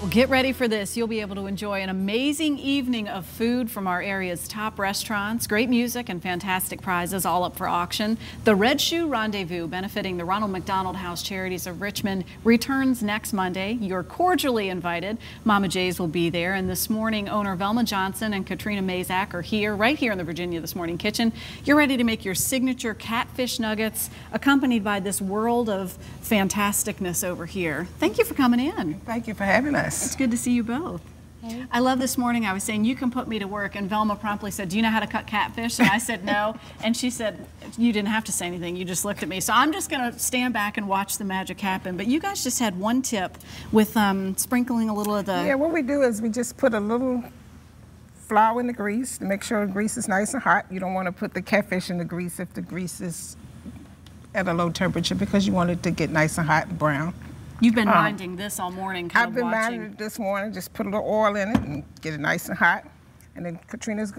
Well, get ready for this. You'll be able to enjoy an amazing evening of food from our area's top restaurants, great music and fantastic prizes all up for auction. The Red Shoe Rendezvous, benefiting the Ronald McDonald House Charities of Richmond, returns next Monday. You're cordially invited. Mama J's will be there, and this morning owner Velma Johnson and Katrina Mazak are here, right here in the Virginia This Morning kitchen. You're ready to make your signature catfish nuggets, accompanied by this world of fantasticness over here. Thank you for coming in. Thank you for having us. It's good to see you both. Hey. I love this morning I was saying, you can put me to work, and Velma promptly said, do you know how to cut catfish? And I said no, and she said, you didn't have to say anything, you just looked at me. So I'm just gonna stand back and watch the magic happen. But you guys just had one tip with sprinkling a little of the... Yeah, what we do is we just put a little flour in the grease to make sure the grease is nice and hot. You don't want to put the catfish in the grease if the grease is at a low temperature, because you want it to get nice and hot and brown. You've been minding this all morning, I've been minding it this morning, just put a little oil in it and get it nice and hot. And then Katrina's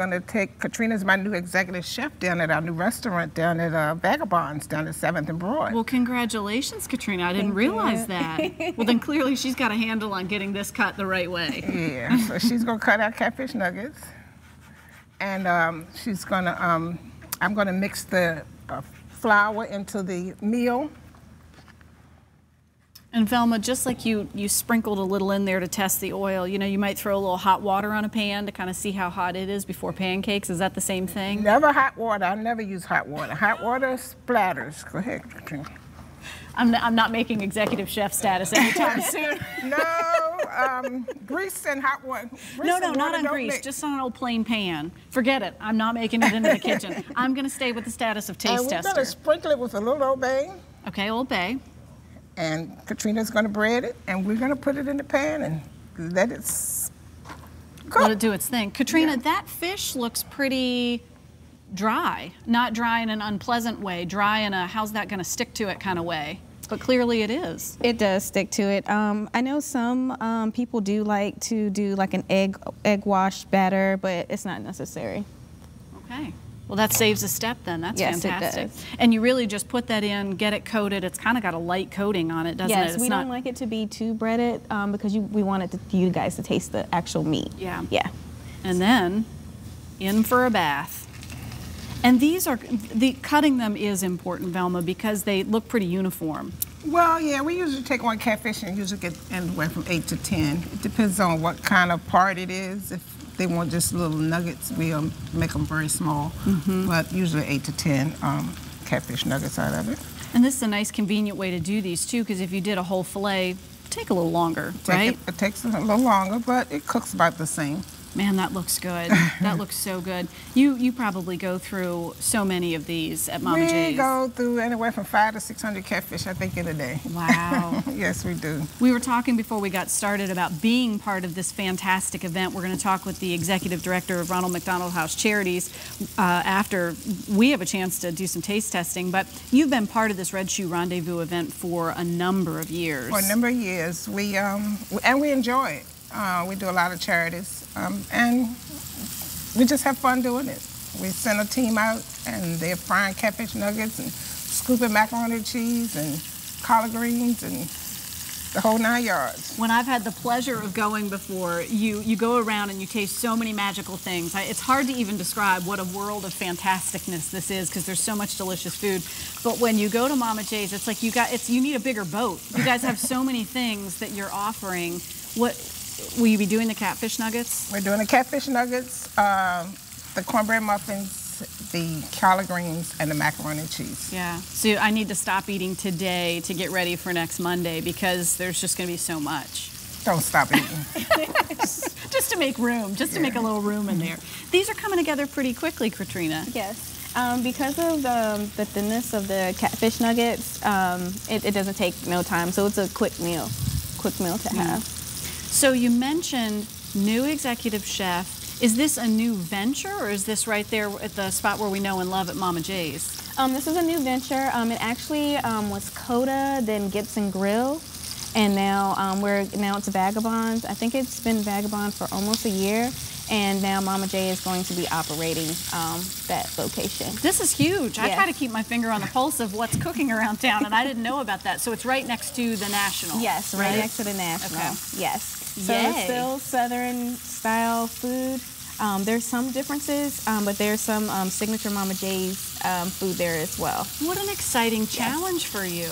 my new executive chef down at our new restaurant down at Vagabonds down at 7th and Broad. Well, congratulations, Katrina. I didn't realize that. Well, then clearly she's got a handle on getting this cut the right way. Yeah, so she's gonna cut our catfish nuggets. And I'm gonna mix the flour into the meal. And Velma, just like you sprinkled a little in there to test the oil, you know, you might throw a little hot water on a pan to kind of see how hot it is before pancakes. Is that the same thing? Never hot water. I never use hot water. Hot water splatters. Go ahead, Katrina. I'm not making executive chef status anytime soon. No, grease and hot water. No, not on grease, just on an old plain pan. Forget it. I'm not making it into the kitchen. I'm going to stay with the status of taste tester. And we're going to sprinkle it with a little Old Bay. Okay, Old Bay. And Katrina's going to bread it, and we're going to put it in the pan and let it cook. Let it do its thing. Katrina, that fish looks pretty dry. Not dry in an unpleasant way, dry in a how's that going to stick to it kind of way. But clearly it is. It does stick to it. I know some people do like to do like an egg wash batter, but it's not necessary. Okay. Well, that saves a step then. That's fantastic. It does. And you really just put that in, get it coated. It's kind of got a light coating on it, doesn't it? Yes, we don't like it to be too breaded because we want it you guys to taste the actual meat. Yeah. Yeah. And then in for a bath. And the cutting them is important, Velma, because they look pretty uniform. Well, yeah, we usually take one catfish and usually get anywhere from 8 to 10. It depends on what kind of part it is. If they want just little nuggets, we'll make them very small, but usually 8 to 10 catfish nuggets out of it. And this is a nice convenient way to do these too, because if you did a whole fillet, it'd take a little longer, right? It takes a little longer, but it cooks about the same. Man, that looks good. That looks so good. You probably go through so many of these at Mama J's. We go through anywhere from 500 to 600 catfish, I think, in a day. Wow. Yes, we do. We were talking before we got started about being part of this fantastic event. We're going to talk with the executive director of Ronald McDonald House Charities after we have a chance to do some taste testing. But you've been part of this Red Shoe Rendezvous event for a number of years. For a number of years. And we enjoy it. We do a lot of charities, and we just have fun doing it. We send a team out, and they're frying catfish nuggets and scooping macaroni and cheese and collard greens and the whole 9 yards. When I've had the pleasure of going before, you go around and you taste so many magical things. It's hard to even describe what a world of fantasticness this is because there's so much delicious food. But when you go to Mama J's, it's like you need a bigger boat. You guys have so many things that you're offering. Will you be doing the catfish nuggets? We're doing the catfish nuggets, the cornbread muffins, the collard greens, and the macaroni and cheese. Yeah. So I need to stop eating today to get ready for next Monday because there's just going to be so much. Don't stop eating. Just to make room, to make a little room in there. These are coming together pretty quickly, Katrina. Yes. Because of the thinness of the catfish nuggets, it doesn't take no time, so it's a quick meal to have. So you mentioned new executive chef. Is this a new venture, or is this right there at the spot where we know and love at Mama J's? This is a new venture. It actually was Coda, then Gibson Grill, and now it's Vagabonds. I think it's been Vagabond for almost a year. And now Mama J is going to be operating that location. This is huge. I Yes. try to keep my finger on the pulse of what's cooking around town, and I didn't know about that. So it's right next to the National. Yes, right next to the National. Okay. Yes. So Yay. it's still Southern style food. There's some differences, but there's some signature Mama J's food there as well. What an exciting challenge for you.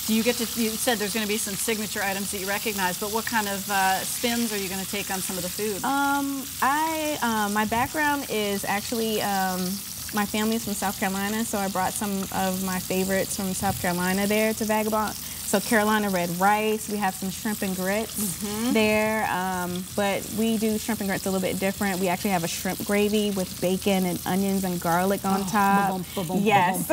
Do you get to, you said there's going to be some signature items that you recognize, but what kind of spins are you going to take on some of the food? My background is actually, my family's from South Carolina, so I brought some of my favorites from South Carolina there to Vagabond. So Carolina red rice, we have some shrimp and grits there, but we do shrimp and grits a little bit different. We actually have a shrimp gravy with bacon and onions and garlic on top. Yes.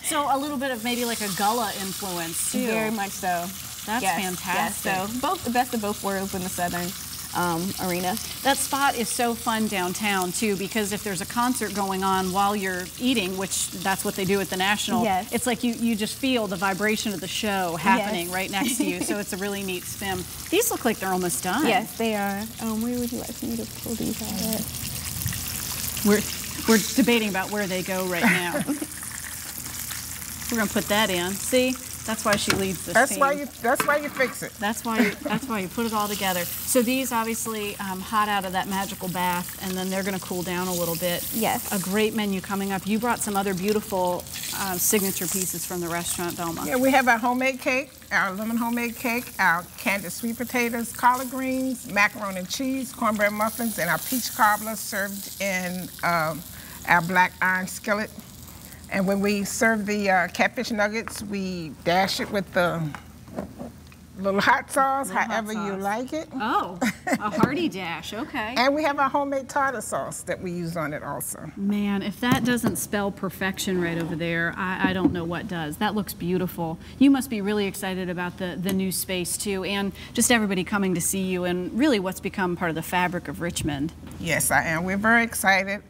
So a little bit of maybe like a Gullah influence too. Very much so. That's fantastic. Yes. So both the best of both worlds in the Southern arena. That spot is so fun downtown too, because if there's a concert going on while you're eating, which that's what they do at the National, it's like you just feel the vibration of the show happening right next to you. So it's a really neat spin. These look like they're almost done. Yes, they are. Where would you like me to pull these out at? We're debating about where they go right now. We're gonna put that in. See? That's why she leads this team. That's why you fix it. That's why you put it all together. So these obviously hot out of that magical bath, and then they're going to cool down a little bit. Yes. A great menu coming up. You brought some other beautiful signature pieces from the restaurant, Velma. Yeah, we have our homemade cake, our lemon homemade cake, our candied sweet potatoes, collard greens, macaroni and cheese, cornbread muffins, and our peach cobbler served in our black iron skillet. And when we serve the catfish nuggets, we dash it with the little hot sauce, however you like it. Oh, a hearty dash, okay. And we have our homemade tartar sauce that we use on it also. Man, if that doesn't spell perfection right over there, I don't know what does. That looks beautiful. You must be really excited about the new space too, and just everybody coming to see you and really what's become part of the fabric of Richmond. Yes, I am. We're very excited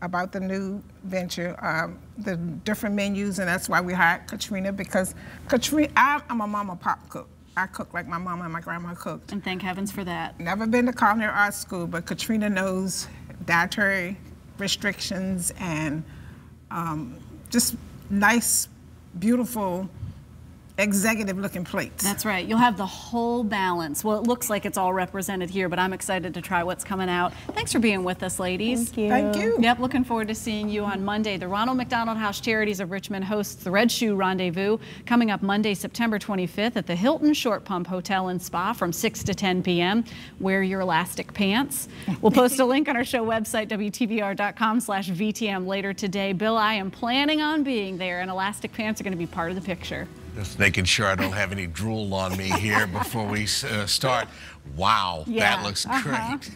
about the new venture, the different menus, and that's why we hired Katrina, because I'm a mama pop cook. I cook like my mama and my grandma cooked. And thank heavens for that. Never been to culinary arts school, but Katrina knows dietary restrictions and just nice, beautiful, executive-looking plates. That's right. You'll have the whole balance. Well, it looks like it's all represented here, but I'm excited to try what's coming out. Thanks for being with us, ladies. Thank you. Thank you. Yep, looking forward to seeing you on Monday. The Ronald McDonald House Charities of Richmond hosts the Red Shoe Rendezvous coming up Monday, September 25th at the Hilton Short Pump Hotel and Spa from 6 to 10 p.m. Wear your elastic pants. We'll post a link on our show website, WTVR.com/VTM later today. Bill, I am planning on being there, and elastic pants are going to be part of the picture. Just making sure I don't have any drool on me here before we start. Wow, that looks great.